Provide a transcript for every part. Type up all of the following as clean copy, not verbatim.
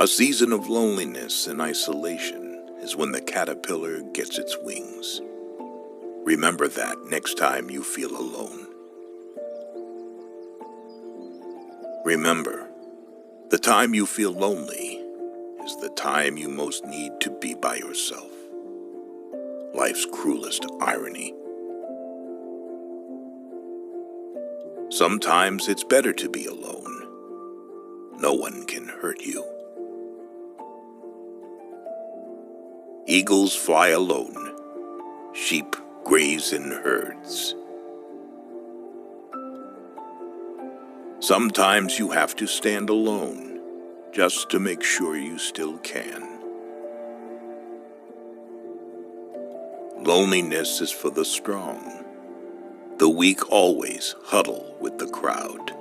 A season of loneliness and isolation is when the caterpillar gets its wings. Remember that next time you feel alone. Remember, the time you feel lonely is the time you most need to be by yourself. Life's cruelest irony. Sometimes it's better to be alone. No one can hurt you. Eagles fly alone. Sheep graze in herds. Sometimes you have to stand alone just to make sure you still can. Loneliness is for the strong. The weak always huddle with the crowd.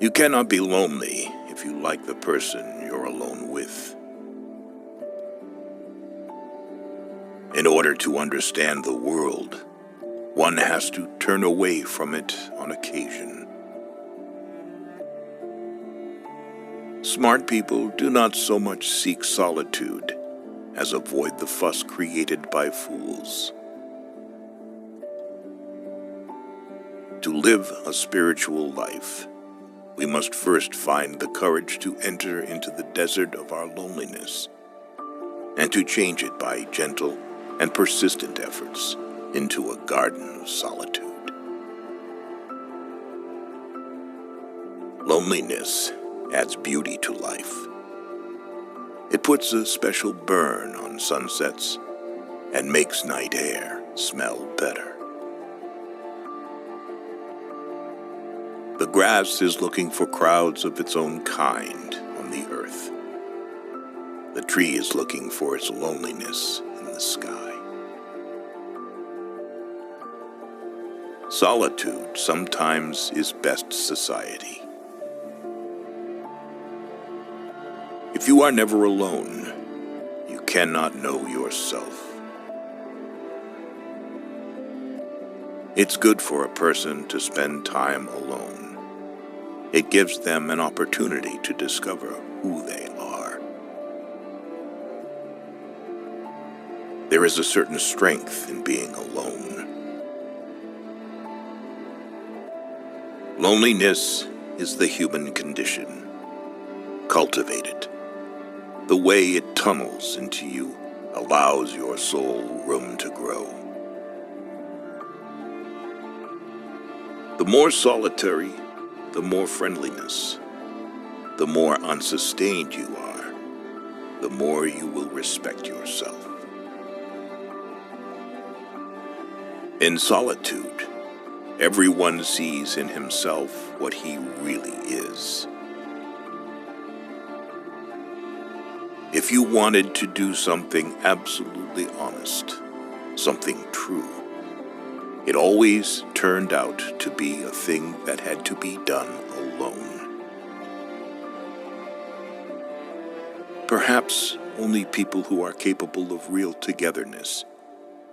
You cannot be lonely if you like the person you're alone with. In order to understand the world, one has to turn away from it on occasion. Smart people do not so much seek solitude as avoid the fuss created by fools. To live a spiritual life, we must first find the courage to enter into the desert of our loneliness and to change it by gentle and persistent efforts into a garden of solitude. Loneliness adds beauty to life. It puts a special burn on sunsets and makes night air smell better. The grass is looking for crowds of its own kind on the earth. The tree is looking for its loneliness in the sky. Solitude sometimes is best society. If you are never alone, you cannot know yourself. It's good for a person to spend time alone. It gives them an opportunity to discover who they are. There is a certain strength in being alone. Loneliness is the human condition. Cultivate it. The way it tunnels into you allows your soul room to grow. The more solitary, the more friendliness. The more unsustained you are, the more you will respect yourself. In solitude, everyone sees in himself what he really is. If you wanted to do something absolutely honest, something true, it always turned out to be a thing that had to be done alone. Perhaps only people who are capable of real togetherness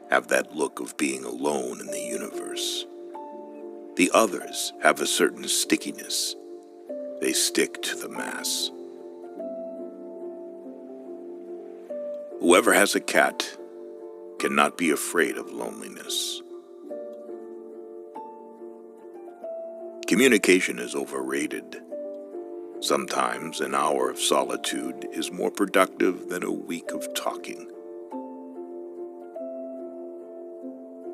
have that look of being alone in the universe. The others have a certain stickiness. They stick to the mass. Whoever has a cat cannot be afraid of loneliness. Communication is overrated. Sometimes an hour of solitude is more productive than a week of talking.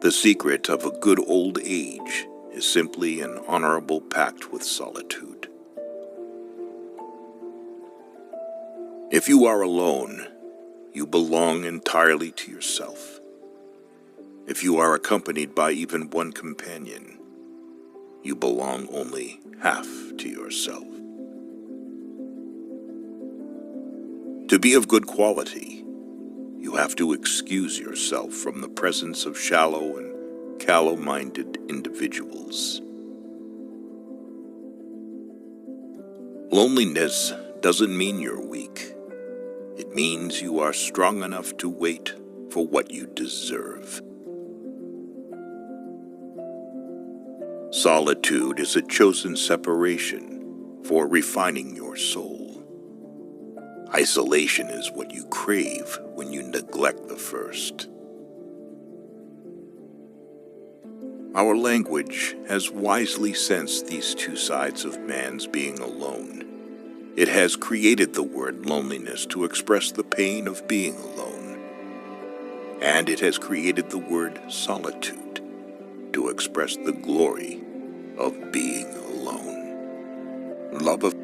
The secret of a good old age is simply an honorable pact with solitude. If you are alone, you belong entirely to yourself. If you are accompanied by even one companion, you belong only half to yourself. To be of good quality, you have to excuse yourself from the presence of shallow and callow-minded individuals. Loneliness doesn't mean you're weak. It means you are strong enough to wait for what you deserve. Solitude is a chosen separation for refining your soul. Isolation is what you crave when you neglect the first. Our language has wisely sensed these two sides of man's being alone. It has created the word loneliness to express the pain of being alone. And it has created the word solitude to express the glory of being alone. Love of